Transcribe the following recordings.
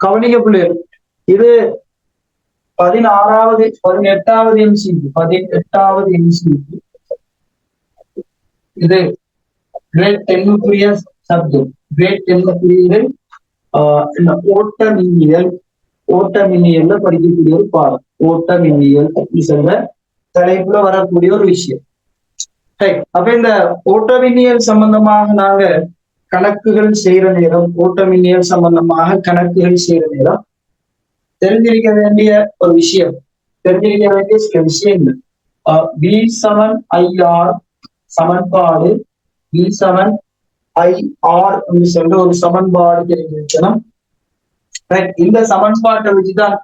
கவனிக்க பிள்ளைகள், இது 18வது எம்சிக்கு இது கிரேட் 10க்குரிய சப்ஜெக்ட். கிரேட் 10க்குரிய இந்த ஓட்டமின்னியல்ல படிக்கக்கூடிய ஒரு பாடம். ஓட்டமின்னியல் சொல்ற தலைப்புல வரக்கூடிய ஒரு விஷயம். அப்ப இந்த ஓட்டமின்னியல் சம்பந்தமாக நாங்க கணக்குகள் செய்யற நேரம், ஓட்டமின்னியல் சம்பந்தமாக கணக்குகள் செய்யற நேரம் தெரிஞ்சிருக்க வேண்டிய ஒரு விஷயம், தெரிஞ்சிருக்க வேண்டிய சில விஷயங்கள். V7IR சமன்பாடு, V7IR என்று சொல்ற ஒரு சமன்பாடு தெரிஞ்சிருக்கணும். இந்த சமன்பாட்டை வச்சுதான்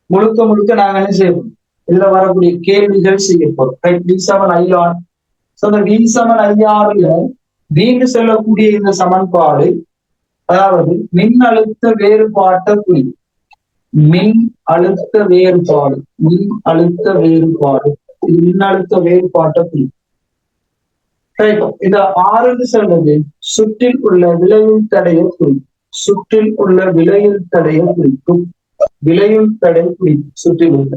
முழுக்க நாங்க என்ன செய்வோம், இதுல வரக்கூடிய கேள்விகள் செய்ய போறோம். V7IR. V7IRல வீண்டு செல்லக்கூடிய இந்த சமன்பாடு, அதாவது மின் அழுத்த வேறுபாட்டை குறி, மின் அழுத்த வேறுபாடு குறி. இந்த ஆறுன்னு சொல்றது சுற்றில் உள்ள விளையும் தடையை குறிக்கும். சுற்றில் உள்ள விளையும் தடையை குறிக்கும். விளையும் தடை குறிக்கும் சுற்றில் உள்ள.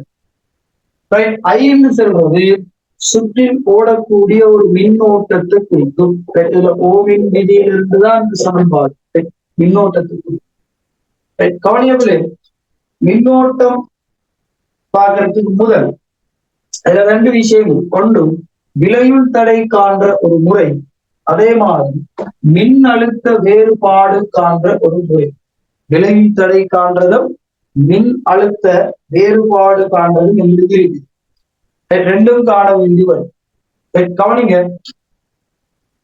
ஐன்னு சொல்றது சுற்றில் ஓடக்கூடிய ஒரு மின்னோட்டத்தை குறிக்கும். இதுல ஓவின் விதியிலிருந்துதான் இந்த சமன்பாடு மின்னோட்டத்தை குறிக்கும். கவனியவில்லை, மின்னோட்டம் பார்க்கறதுக்கு முதல் இதுல ரெண்டு விஷயங்கள். ஒன்று விளையுள் தடை காண்ற ஒரு முறை, அதே மாதிரி மின் அழுத்த வேறுபாடு காண்ற ஒரு முறை. விளையுள் தடை காண்றதும் மின் அழுத்த வேறுபாடு காண்றதும் இருக்கு. ரெண்டும் காண வேண்டி வரும். கவனிங்க,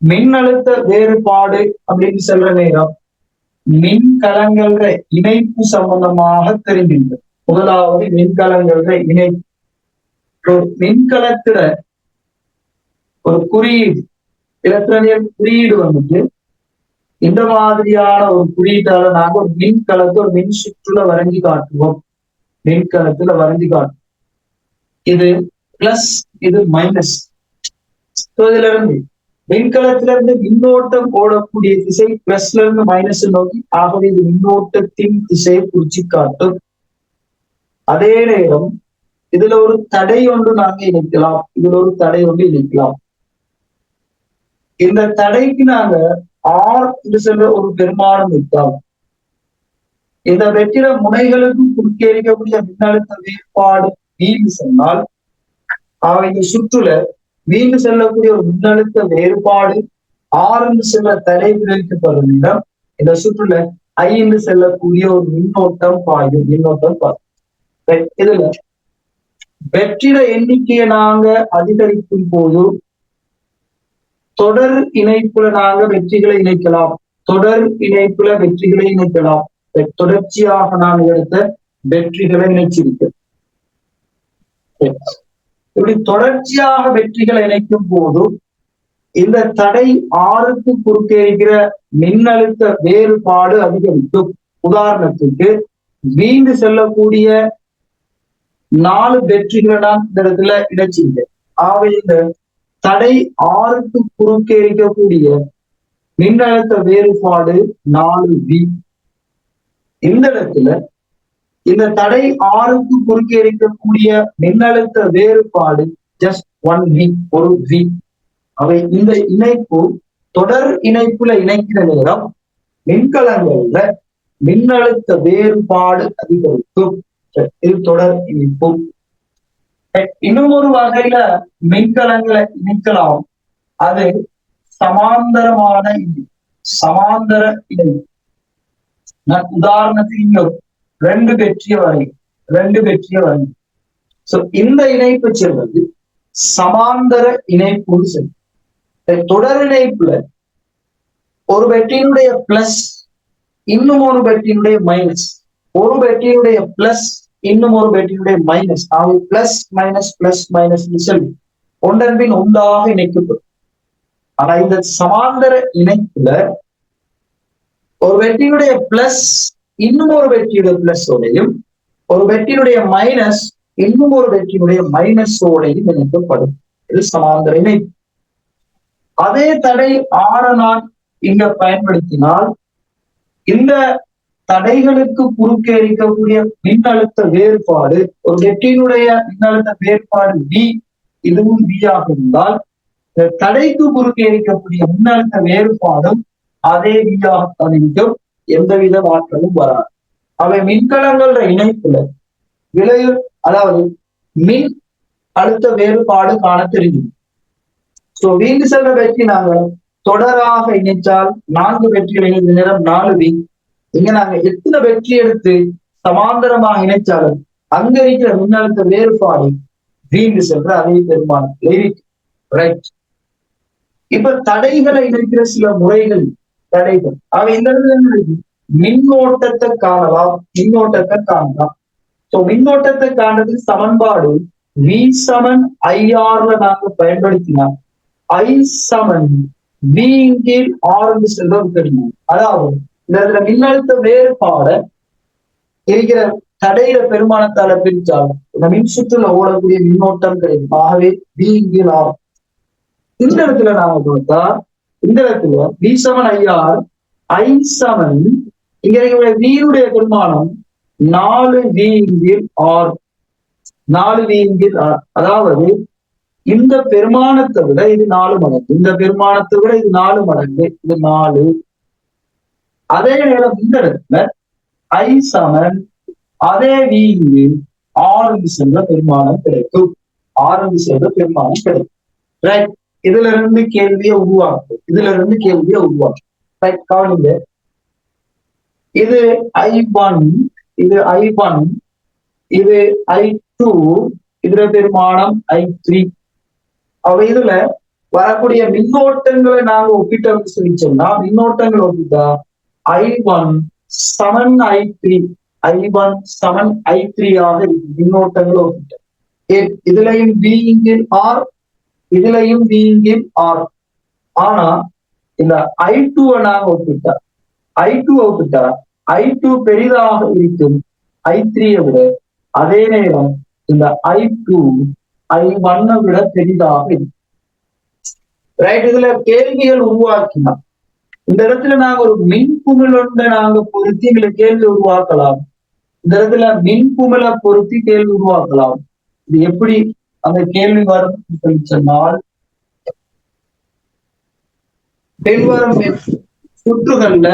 மின் அழுத்த வேறுபாடு அப்படின்னு சொல்ற நேரம் மின்கலங்கள இணைப்பு சம்பந்தமாக தெரிஞ்சிருக்கு. முதலாவது மின்கலங்கள இணைப்பு. மின்கலத்துல ஒரு குறியீடு, எலக்ட்ரானியல் குறியீடு வந்துட்டு இந்த மாதிரியான ஒரு குறியீட்டால நாங்க ஒரு மின்கலத்தை ஒரு மின் சுற்றுல வரைஞ்சி காட்டுவோம். மின்கலத்துல வரைஞ்சி காட்டுவோம். இது பிளஸ், இது மைனஸ். இதுல இருந்து மின்கலத்திலிருந்து மின்னோட்டம் ஓடக்கூடிய திசை பிளஸ்ல இருந்து மைனஸ் நோக்கி, ஆகவே இது மின்னோட்டத்தின் திசையை குறிச்சு காட்டும். அதே நேரம் இதுல ஒரு தடை ஒன்று நாங்க இணைக்கலாம். இதுல ஒரு தடை ஒன்று இணைக்கலாம். இந்த தடைக்கு நாங்க ஆர் என்று சொல்ற ஒரு பெருமானம் வைக்கலாம். இந்த வெற்றிட முனைகளுக்கும் குறுக்கே இருக்கக்கூடிய மின்னழுத்த வேறுபாடு வீடு சொன்னால், இந்த சுற்றுல வீண்டு செல்லக்கூடிய ஒரு மின்னழுத்த வேறுபாடு ஆர் என்று செல்ல தடை விளைவிக்கப்படும் இடம், இந்த சுற்றுல ஐ என்று செல்லக்கூடிய ஒரு மின்னோட்டம் பாயும். இதுல வெற்றிட எண்ணிக்கையை நாங்க அதிகரிக்கும் போது தொடர் இணைப்புல நாங்க வெற்றிகளை இணைக்கலாம். தொடர் இணைப்புல வெற்றிகளை இணைக்கலாம். தொடர்ச்சியாக நான் எடுத்த வெற்றிகளை இணைச்சிருக்கேன். இப்படி தொடர்ச்சியாக வெற்றிகளை இணைக்கும் போது இந்த தடை ஆறுக்கு குறுக்கே இருக்கிற மின்னழுத்த வேறுபாடு அதிகரிக்கும். உதாரணத்துக்கு வீண்டு செல்லக்கூடிய 4 வெற்றிகளை நான் இந்த இடத்துல இணைச்சிருக்கேன். ஆகவே இந்த தடை ஆறுக்கு குறுக்கே இருக்கக்கூடிய மின்னழுத்த வேறுபாடு 4V. இந்த இடத்துல இந்த தடை ஆறுக்கு குறுக்கே இருக்கக்கூடிய மின்னழுத்த வேறுபாடு ஜஸ்ட் 1V, ஒரு V. அவை இந்த இணைப்பு தொடர் இணைப்புல இணைக்கிற நேரம் மின்கலங்கள்ல மின்னழுத்த வேறுபாடு அதிகரிக்கும். இது தொடர் இணைப்பு. இன்னும் ஒரு வகையில மின்கலங்களை இணைக்கலாம். அது சமாந்தரமான சமாந்தர இணைப்பு. நான் உதாரணத்துக்கு ரெண்டு வெற்றிய வரை. இந்த இணைப்பு செல்வது சமாந்தர இணைப்புன்னு சொல்லி. தொடர் இணைப்புல ஒரு வெற்றியினுடைய பிளஸ் இன்னும் ஒரு வெற்றியினுடைய மைனஸ், ஒரு வெற்றியினுடைய பிளஸ் இன்னும் ஒரு வெற்றியினுடைய மைனஸ், அவை பிளஸ் மைனஸ் சொல்லி ஒன்றன் பின் ஒன்றாக இணைக்கப்படும். ஆனா இந்த சமாந்தர இணைப்புல ஒரு வெற்றியினுடைய பிளஸ் இன்னும் ஒரு வெற்றியுடைய பிளஸோடையும், ஒரு வெற்றியினுடைய மைனஸ் இன்னும் ஒரு வெற்றியினுடைய மைனஸோடையும் இணைக்கப்படும். இது சமாந்தர இணைப்பு. அதே தடை ஆற நான் இங்க பயன்படுத்தினால் இந்த தடைகளுக்கு குறுக்கே இருக்கக்கூடிய மின்னழுத்த வேறுபாடு, ஒரு வெற்றியினுடைய மின்னழுத்த வேறுபாடு V, இதுவும் V ஆக இருந்தால் தடைக்கு குறுக்கே இருக்கக்கூடிய மின்னழுத்த வேறுபாடும் அதே V ஆகத்தான் இருக்கும். எந்தவித மாற்றமும் வராது. அவை மின்கலங்கள இணைப்புல விளைவு, அதாவது மின் அழுத்த வேறுபாடு காண தெரியும். சோ வீண்டு செல்ற வெற்றி நாங்கள் தொடராக இணைச்சால் 4 வெற்றிகள் இணைந்த நேரம் 4V. இங்க நாங்க எத்தனை வெற்றி எடுத்து சமாந்தரமாக இணைச்சாலும் அங்க இருக்கிற மின்னழுத்த வேறுபாடு வீண்டு செல்ற அதே பெருமானம். ரைட். இப்ப தடைகளை இணைக்கிற சில முறைகள், தடைகள் அவை இந்த மின்னோட்டத்தை காணலாம். மின்னோட்டத்தை காண்றது சமன்பாடு V சமன் IR நாங்க பயன்படுத்தினா I சமன் V கீழ் R செல்வது தெரியும். அதாவது இந்த மின்னழுத்த வேறுபாட இருக்கிற தடையில பெருமானத்தால பிரிச்சால் இந்த மின் சுற்றுல ஓடக்கூடிய மின்னோட்டம் கிடைக்கும். ஆகவே V கீழ் R. இந்த இடத்துல நாம பார்த்தா இந்த இடத்துல V சமன் IR, I சமன் இங்க வீருடைய பெருமானம் 4V கீழ் R. 4V கீழ் R. அதாவது இந்த பெருமானத்தை விட இது 4 மடங்கு, இந்த பெருமானத்தை விட இது 4 மடங்கு, இது 4. அதே நேரம் இந்த இடத்துல I சமன் அதே V R சென்ற பெருமானம் கிடைக்கும். R சென்ற பெருமானம் கிடைக்கும். ரைட். இதுல இருந்து கேள்வியை உருவாக்கும். ரைட். கவனிங்க. இது I1, இது I1, இது I2, இதுல பெருமானம் I3. அவ இதுல வரக்கூடிய மின்னோட்டங்களை நாங்க ஒப்பிட்டு சொல்லி சொன்னா, மின்னோட்டங்கள் ஒப்பிட்டா I1 சமன் I3, I1 சமன் I3 ஆக இருக்கு. மின்னோட்டங்கள் ஒப்பிட்ட இதுலயும் V கீழ் R, இதுலயும் V கீழ் R. ஆனா இந்த I2 நாங்க ஒப்பிட்டா, I2 பெரிதாக இருக்கும் I3 விட. அதே நேரம் இந்த I2 I1 விட பெரிதாக இருக்கும். ரைட். இதுல கேள்விகள் உருவாக்கினா இந்த இடத்துல நாங்க ஒரு மின்குமிழ் ஒன்றை நாங்க பொருத்தி இதுல கேள்வி உருவாக்கலாம். இந்த இடத்துல மின்குமிழை பொருத்தி கேள்வி உருவாக்கலாம். இது எப்படி அந்த கேள்வி வரும் சொல்லி சொன்னால், பின்வரும் சுற்றுகள்ல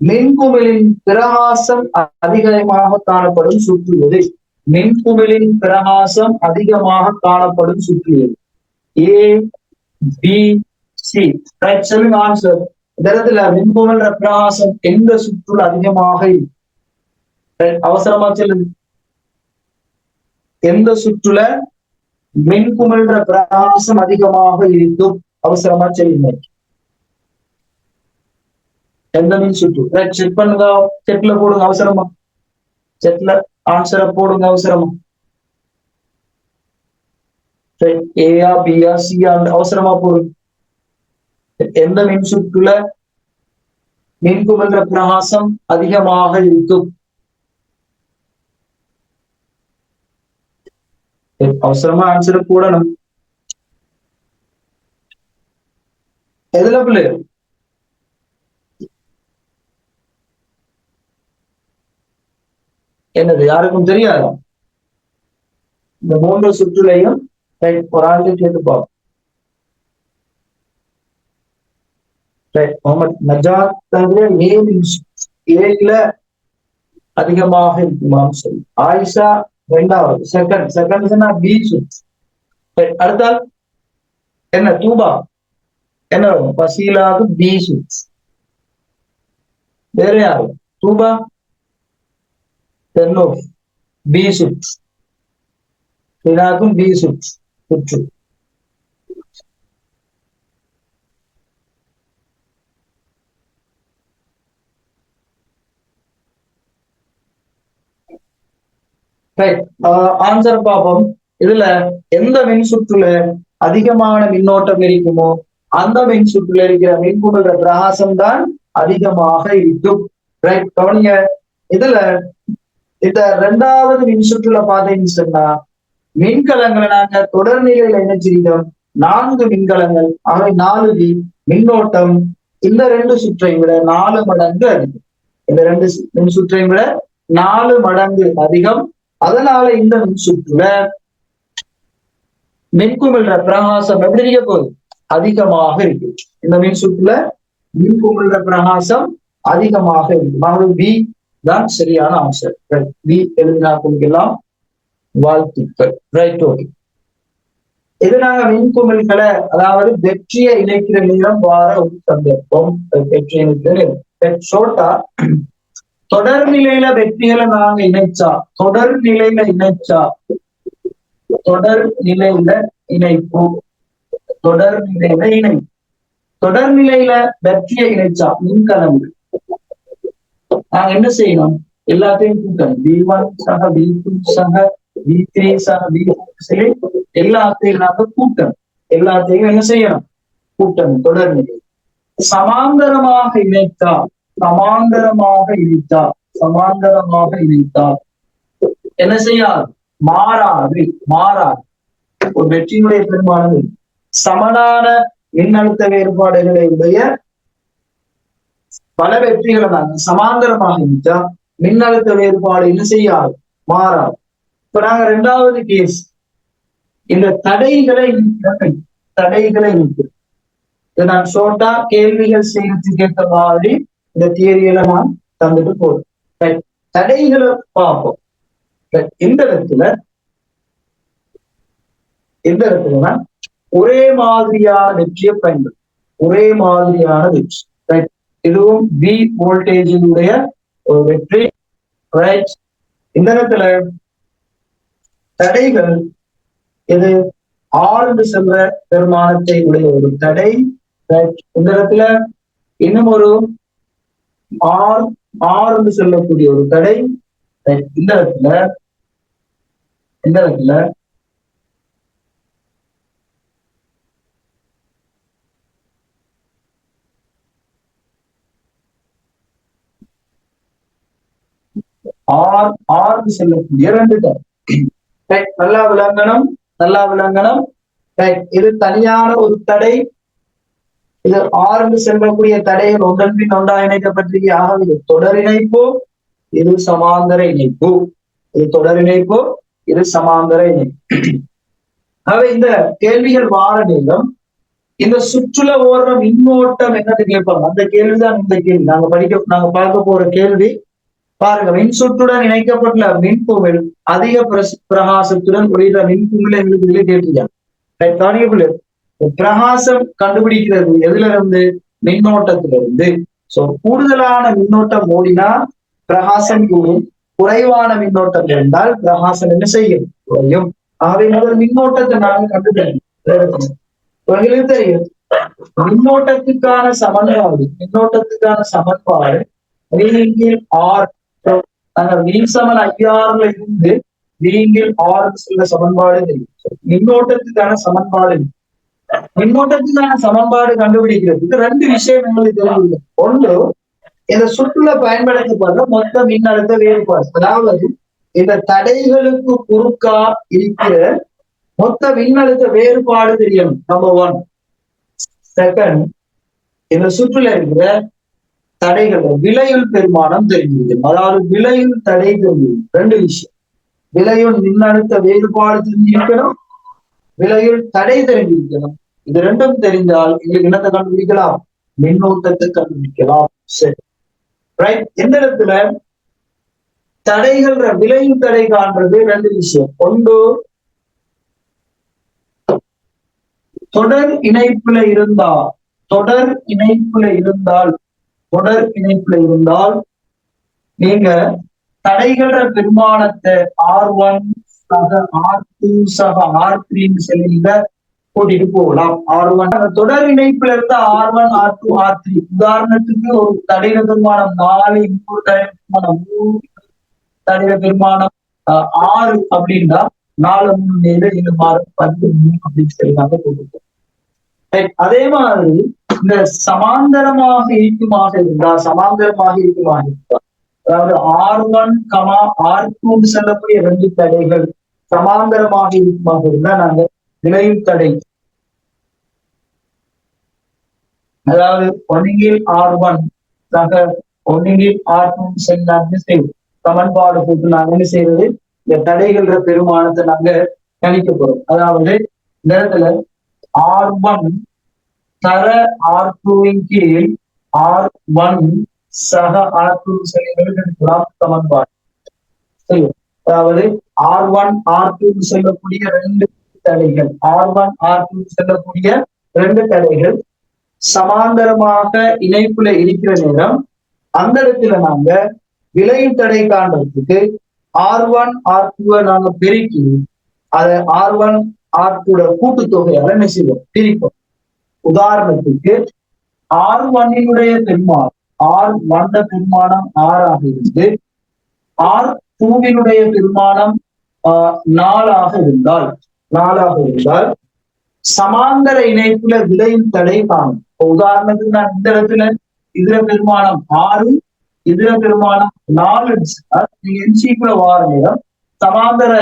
மின்குமிழின் பிரகாசம் அதிகமாக காணப்படும் சுற்று எது? மின்குமிழின் பிரகாசம் அதிகமாக காணப்படும் சுற்று எது? A, B, C. ரைட். சொல்லுங்க ஆன்சர். இந்த இடத்துல மின்குமிழ் பிரகாசம் எந்த சுற்றுல அதிகமாக இருக்கு? அவசரமா சொல்லுங்க. எந்த சுற்றுல மின்குமிழ் பிரகாசம் அதிகமாக இருக்கும்? அவசரமா சொல்லுங்க. எந்த மின் சுற்று? செக் பண்ணுங்க. செட்ல போடுங்க அவசரமா. செட்ல ஆன்சரை போடுங்க அவசரமா. ஏயா பியா சியா அவசரமா போடுங்க. எந்த மின் சுற்றுல மின்குமிழ் பிரகாசம் அதிகமாக இருக்கும்? அவசரமா ஆன்சரை போடணும். எதுல பிள்ளை? என்னது யாருக்கும் தெரியாது? இந்த 3 சுற்றுலையும் ஒரு ஆண்டு கேட்டு பார்ப்போம். முகமது நஜாத் ஏல அதிகமாக இருக்குமான்னு சொல்லி. ஆயிஷா 2வது, செகண்ட் பி சுற்று. அடுத்தால் என்ன? தூபா என்ன? பசீலாவுக்கு பி சுற்று. வேற யாரு? தூபா பி சுற்று. பி சுற்று. ஆன்சர் பார்ப்போம். இதுல எந்த மின் சுற்றுல அதிகமான மின்னோட்டம் இருக்குமோ அந்த மின் சுற்றுல இருக்கிற மின்குமிழ் பிரகாசம் தான் அதிகமாக இருக்கும். ரைட். கவனிங்க. இதுல இந்த 2வது மின் சுற்றுல பாத்தீங்கன்னு சொன்னா மின்கலங்களை நாங்க தொடர் நிலையில இணைச்சிருக்கோம். 4 மின்கலங்கள். அவை 4V. மின்னோட்டம் இந்த 2 சுற்றை விட 4 மடங்கு அதிகம். இந்த 2 மின்சுற்றை விட 4 மடங்கு அதிகம். அதனால இந்த மின்சுற்றுல மின்குமிழ்ற பிரகாசம் எப்படி இருக்க போகுது? அதிகமாக இருக்கு. இந்த மின்சுற்றுல மின்குமிழ்ற பிரகாசம் அதிகமாக இருக்கு. பி தான் சரியான ஆன்சர். பி எழுதினாக்குலாம் வாழ்த்துக்கள். Right, okay. இது நாங்க மின்குமிழ்களை, அதாவது வெற்றியை இணைக்கிற நேரம் வார ஒரு சந்தர்ப்பம். வெற்றியை இணைக்கிற ஷோட்டா தொடர்நிலையில வெற்றிகளை நாங்க இணைச்சா, தொடர்நிலையில இணைப்பு, தொடர்நிலையில வெற்றியை இணைச்சா மின்கலங்கள் நாங்க என்ன செய்யணும்? எல்லாத்தையும் கூட்டணும். V1 சக V2 சக V3 சக V4 சரி எல்லாத்தையும் நாங்க கூட்டணும். எல்லாத்தையும் என்ன செய்யணும்? கூட்டணும். தொடர்நிலை சமாந்தரமாக இணைத்தா என்ன செய்யாது? மாறாது. ஒரு வெற்றியினுடைய பெரும்பாலும் சமனான மின்னழுத்த வேறுபாடுகளை உடைய பல வெற்றிகளை நாங்க சமாந்தரமாக இணைத்தா மின்னழுத்த வேறுபாடு என்ன செய்யாது? மாறாது. இப்ப நாங்க 2வது கேஸ், இந்த தடைகளை இணைக்கிறோம். இதை நான் ஷோர்ட்டா கேள்விகள் செய்யறதுக்கு ஏற்ற மாதிரி இந்த தியரியில நான் தந்துட்டு போறேன். தடைகளை பார்ப்போம். இந்த இடத்துல ஒரே மாதிரியான வெற்றியை பயன்படுத்தும். ஒரே மாதிரியான வெற்றி. இதுவும் V வோல்டேஜினுடைய ஒரு வெற்றி. ரைட். இந்த இடத்துல தடைகள் இது ஆழ்ந்து செல்ற பெருமானத்தை உடைய ஒரு தடை. இந்த இடத்துல இன்னும் ஒரு ஆழ்ந்து செல்லக்கூடிய ஒரு தடை. இந்த இடத்துல ஆழ்ந்து செல்லக்கூடிய 2 தடை. நல்லா விளங்கணும். இது தனியான ஒரு தடை. இது ஆழ்ந்து செல்லக்கூடிய தடைகள் ஒன்றன் பின் ஒன்றா இணைக்கப்பட்டிருக்க. ஆகவே தொடர் இணைப்பு, இது சமாந்தர இணைப்பு. இது தொடர் இணைப்பு, இது சமாந்தர இணைப்பு. ஆகவே இந்த கேள்விகள் வார நேரம் இந்த சுற்றுல ஓடுற மின்னோட்டம் என்னன்னு கேட்பாங்க. அந்த கேள்விதான் இந்த கேள்வி நாங்க பார்க்க போற கேள்வி. பாருங்க, மின்சுற்றுடன் இணைக்கப்பட்டுள்ள மின்குமிழ் அதிக பிரகாசத்துடன் ஒளிர மின்குமிழ் எங்களுக்கு கேட்டிருக்காங்க. பிரகாசம் கண்டுபிடிக்கிறது எதுல இருந்து? மின்னோட்டத்திலிருந்து. சோ கூடுதலான மின்னோட்டம் ஓடினா பிரகாசம் கூடும், குறைவான மின்னோட்டம் இருந்தால் பிரகாசம் என்ன செய்யும்? குறையும். ஆகவே முதல் மின்னோட்டத்தை நாங்க கண்டுபிடிக்கணும். உங்களுக்கு தெரியும் மின்னோட்டத்துக்கான சமன்பாடு வீங்கில் ஆர். நாங்க வீசமன் ஐஆர்ல இருந்து வீங்கில் ஆர் சொல்ல சமன்பாடு தெரியும். மின்னோட்டத்துக்கான சமன்பாடு கண்டுபிடிக்கிறதுக்கு 2 விஷயம் எங்களுக்கு தெரியும். ஒன்று, இந்த சுற்றுல பயன்படுத்தப்படுற மொத்த மின்னழுத்த வேறுபாடு, அதாவது இந்த தடைகளுக்கு குறுக்கா இருக்கிற மொத்த மின்னழுத்த வேறுபாடு தெரியணும். நம்பர் 1. செகண்ட், இந்த சுற்றுல இருக்கிற தடைகள் விலையுள் பெருமானம் தெரிஞ்சிருக்கும். அதாவது விலையுள் தடை தெரிஞ்சிருக்கும். 2 விஷயம். விலையுள் மின்னழுத்த வேறுபாடு தெரிஞ்சிருக்கணும், விலையுள் தடை தெரிஞ்சிருக்கணும். இது 2ம் தெரிஞ்சால் எங்களுக்கு என்னத்தை கண்டுபிடிக்கலாம்? மின்னோட்டத்தை கண்டுபிடிக்கலாம். சரி, ரைட். இந்த இடத்துல தடைகள் விலையுள் தடை காண்றது 2 விஷயம். ஒன்று, தொடர் இணைப்புல இருந்தால் நீங்க தடைகள பெருமானத்தை R1 சக R2 சக R3 செல்லிங்க கூட்டிட்டு போகலாம். R1 தொடர் இணைப்புல இருந்தா R1 R2 R3. உதாரணத்துக்கு ஒரு தடைகள பெருமானம் 4, இன்னொரு தடைகள பெருமானம் 3, தடைகள பெருமானம் 6 அப்படின்னா 4 3 7 7 6 10 3 அப்படின்னு சொல்லினாங்க போட்டுருக்கோம். அதே மாதிரி இந்த சமாந்தரமாக இருக்குமாக இருந்தா, அதாவது R1, R2 செல்லக்கூடிய 2 தடைகள் சமாந்தரமாக இருக்குமாக இருந்தா நாங்க விலையுள் தடை அதாவது ஒன்னில் R1 சக ஒன்னில் R2 செய்யும் சமன்பாடு போட்டு நாங்க என்ன செய்யறது, இந்த தடைகள பெருமானத்தை நாங்க கணிக்க போறோம். அதாவது இந்த இடத்துல R1 தர R2 கீழ் R1 சக R2 எழுதலாம் சமன்பாடு செய்யும். அதாவது R1 R2 செல்லக்கூடிய ரெண்டு தடைகள், R1 R2 செல்லக்கூடிய ரெண்டு தடைகள் சமாந்தரமாக இணைப்புல இருக்கிற நேரம் அந்த இடத்துல நாங்க விளைவு தடை காண்றதுக்கு R1 R2 நாங்க பெருக்கி அதை R1 R2 கூட்டுத்தொகையால என்ன செய்வோம், பிரிப்போம். உதாரணத்துக்கு R1 பெருமானம் R1 பெருமானம் 6 இருந்து R2 பெருமானம் 4 இருந்தால் சமாந்தர இணைப்புல விளைவு தடை காணும். உதாரணத்துக்கு நான் இந்த இடத்துல இதுல பெருமானம் 6 இதுல பெருமானம் 4 நீங்க என்சிக்குள்ள வார நேரம் சமாந்தர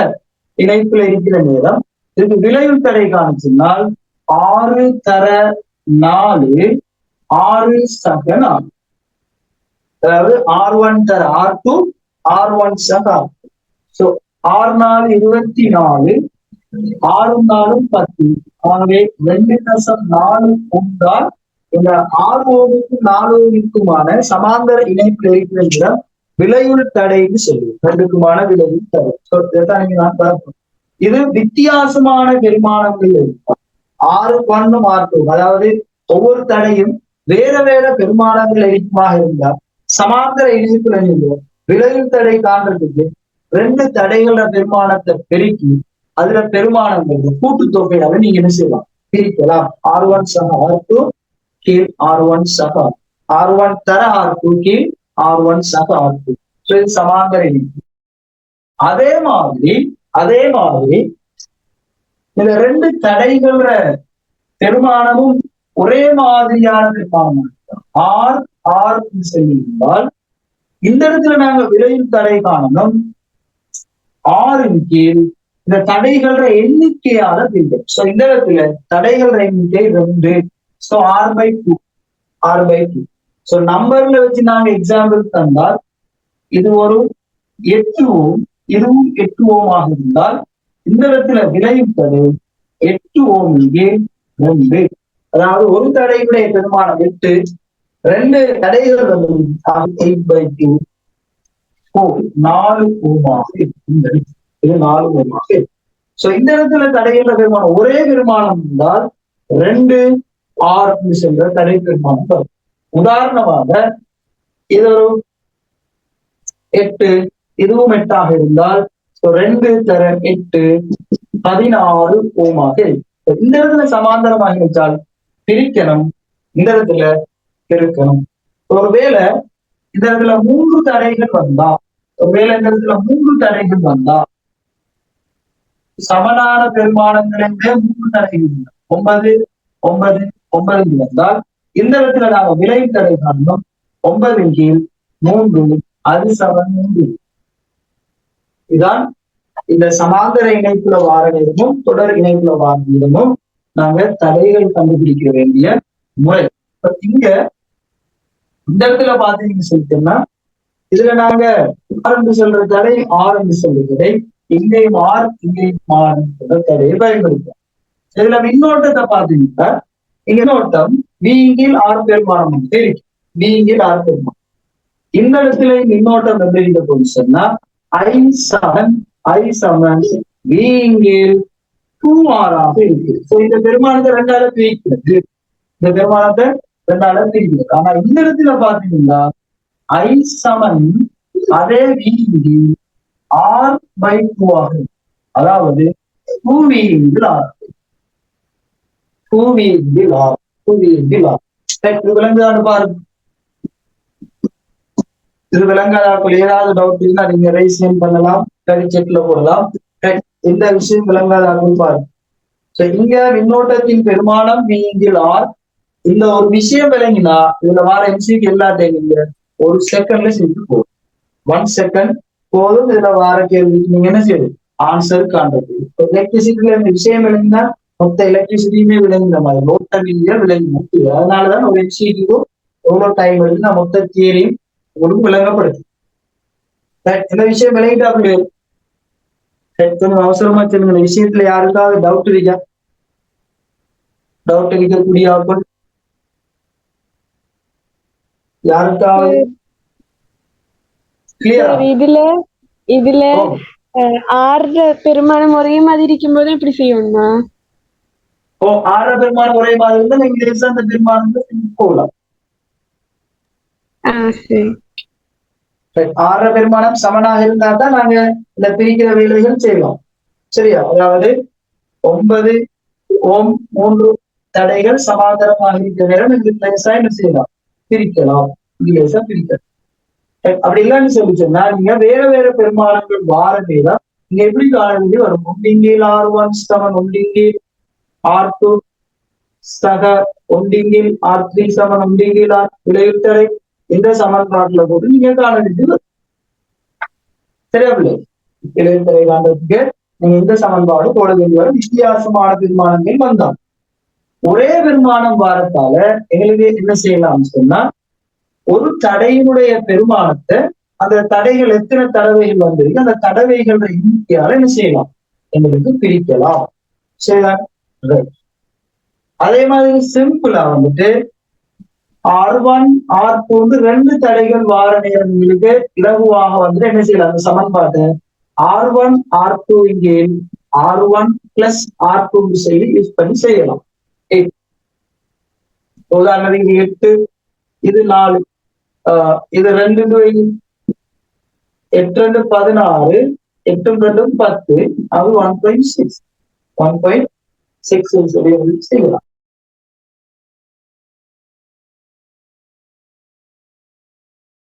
இணைப்புல இருக்கிற நேரம் இதுக்கு விளைவு தடை காமிச்சிருந்தால் 6 தர 4 6 சக 4, அதாவது R1 தர R2 R1 சக R2. So R4 24 6 10. ஆகவே 2.4 கொண்டால் இந்த R1க்கும் 4க்குமான சமாந்தர இணைப்பு இருக்கிற இடம் விளைவு தடைன்னு சொல்லுவோம். ரெண்டுக்குமான விளைவு தடை. நான் பார்ப்போம். இது வித்தியாசமான பெருமானங்கள் இருக்கும். R1 R2, அதாவது ஒவ்வொரு தடையும் வேற வேற பெருமானங்கள் இருக்குமாக இருந்தால் சமாந்தர இணைப்புல விளைவு தடை காண்றதுக்கு ரெண்டு தடைகள பெருமானத்தை பெருக்கி அதுல பெருமானங்கள் கூட்டுத்தொகையாக நீங்க என்ன செய்யலாம், பிரிக்கலாம். R1 சக R2 கீழ் R1 சக R1 தர R2 கீழ் R1 சக R2. இது சமாந்தர இணைப்பு. அதே மாதிரி இந்த ரெண்டு தடைகள பெருமானமும் ஒரே மாதிரியான பெருமானம் R செல்லிருந்தால் இந்த இடத்துல நாங்க விளைவு தடை காணணும் R கீழ் இந்த தடைகள எண்ணிக்கையால பிரிக்கும். சோ இந்த இடத்துல தடைகள எண்ணிக்கை 2. So R/2. சோ நம்பர்ல வச்சு நாங்க எக்ஸாம்பிள் தந்தால் இது ஒரு 8 Ω, இதுவும் 8 Ω ஆக இருந்தால் இந்த இடத்துல விளைவு தடை 8 Ω 2. அதாவது ஒரு தடையுடைய பெருமானம் 8, 2 தடைகள் வந்து 8/2 4 Ω ஆக இருக்கின்றது. இது 4 Ω ஆக இருக்கு. சோ இந்த இடத்துல தடைகள பெருமானம் ஒரே பெருமானம் இருந்தால் 2 R சென்ற தடை பெருமானம் வரும். உதாரணமாக இது ஒரு 8, இதுவும் 8 ஆக இருந்தால் 2 தர 8 16 Ω ஆக இருக்கு. இந்த இடத்துல சமாந்தரமாக இருந்தால் பிரிக்கணும், இந்த இடத்துல பெருக்கணும். ஒருவேளை இந்த இடத்துல 3 தடைகள் வந்தா சமனான பெருமானங்களிலே 3 தடைகள் 9 9 9 வந்தால் இந்த இடத்துல நாங்க விளைவு தடை காரணம் 9 கீழ் 3 அது 3. இதுதான் இந்த சமாந்தர இணைப்புல வார நேரமும் தொடர் இணைப்புல வார நேரமும் நாங்க தடைகள் கண்டுபிடிக்க வேண்டிய முறை. இங்க இந்த இடத்துல பாத்தீங்கன்னு சொல்லிட்டோம்னா இதுல நாங்க ஆரம்பி சொல்ற தடை சொல்ற தடை இங்கேயும் இங்கேயும் தடையை பயன்படுத்தோம். இதுல மின்னோட்டத்தை பாத்தீங்கன்னா இங்க மின்னோட்டம் வீங்கில் R பெருமானம் இருக்கு. வீங்கில் R பெருமானம் இந்த இடத்துல மின்னோட்டம் எப்படி போய் சொன்னா I7 வீங்கில் 2R ஆக இருக்கு. இந்த பெருமானத்தை 2ஆல பிரிக்கிறது. ஆனா இந்த இடத்துல பாத்தீங்கன்னா I7 அதே வீங்கில் R/2 ஆக இருக்கு. அதாவது 2V R விளங்குதான்னு பாருங்க. இது விளங்காதாக்கள் ஏதாவது டவுட் இருந்தா நீங்க ரைஸ் பண்ணலாம், செக்ல போடலாம். எந்த விஷயம் விளங்காதாக்குன்னு பாருங்க. இங்க மின்னோட்டத்தின் பெருமானம் வீங்கில் R. இந்த ஒரு விஷயம் விளங்கினா இதுல வார எம்சிக்கு எல்லாத்தையும் நீங்க ஒரு செகண்ட்ல செஞ்சு போதும். 1 செகண்ட் போதும். இதுல வார கேள்விக்கு நீங்க என்ன செய்யுது ஆன்சர் காண்றது. எலக்ட்ரிசிட்டில இந்த விஷயம் விளங்கினா மொத்த எலக்ட்ரிசிட்டியுமே விளைந்த மாதிரி லோட்ட மில்லியன் விளைந்து. அதனாலதான் ஒரு எம்சிடியோ எவ்வளவு டைம் எடுத்து நான் மொத்த தியரியும் உங்களுக்கு விளங்கப்படுது. இந்த விஷயம் விளையிட்டா அப்படி கொஞ்சம் அவசரமா சொல்லுங்க. இந்த விஷயத்துல யாருக்காவது டவுட் இருக்கா? டவுட் இருக்கக்கூடிய ஆட்கள் யாருக்காவது கிளியரா? இதுல இதுல ஆறுற பெருமானம் ஒரே மாதிரி இருக்கும் போது இப்படி செய்யணுமா? ஆற பெருமானம் ஒரே மாதிரி இருந்தா நீங்க அந்த பெருமானம் போகலாம். ஆற பெருமானம் சமனாக இருந்தா தான் நாங்க இந்த பிரிக்கிற வேலைகள் செய்யலாம். சரியா? அதாவது 9 ஓம் 3 தடைகள் சமாந்தரமாக இருக்கிற நேரம் இந்த லேசா என்ன செய்யலாம்? பிரிக்கலாம். லேசா பிரிக்கலாம். அப்படி இல்லைன்னு சொல்லி சொன்னா நீங்க வேற வேற பெருமானங்கள் வாரமே தான் நீங்க எப்படி காண வேண்டி வரும்? ஒண்டிங்கில் R1 சமன் ஒண்டிங்கில் R2 சக ஒண்டிங்கில் R3 சமன் ஒண்டிங்கில் R விளைவிட்டரை இந்த சமன்பாட்டுல போட்டு நீங்க காண வேண்டி வரும். சரியா பிள்ளை? விளைவிட்டரை காண்றதுக்கு நீங்க இந்த சமன்பாடு போட வேண்டி வரும். வித்தியாசமான பெருமானங்கள் வந்தாங்க. ஒரே பெருமானம் வாரத்தால எங்களுக்கு என்ன செய்யலாம்னு சொன்னா ஒரு தடையினுடைய பெருமானத்தை அந்த தடைகள் எத்தனை தடவைகள் வந்திருக்கு அந்த தடவைகள் எண்ணிக்கையால என்ன செய்யலாம்? எங்களுக்கு பிரிக்கலாம். சரிதான்? அதே மாதிரி சிம்பிளா வந்துட்டு R1 R2 2 தடைகள் வார நேரம் எங்களுக்கு இலகுவாக வந்துட்டு என்ன செய்யலாம்? அந்த சமன்பாட்டை R1 R2 இங்கே R1 பிளஸ் R2 சொல்லி யூஸ் பண்ணி செய்யலாம். உதாரணத்துக்கு 8 இது 4 இது 2 8 2 16 8 2 10 அது 1.6 சொல்லி செய்யலாம்.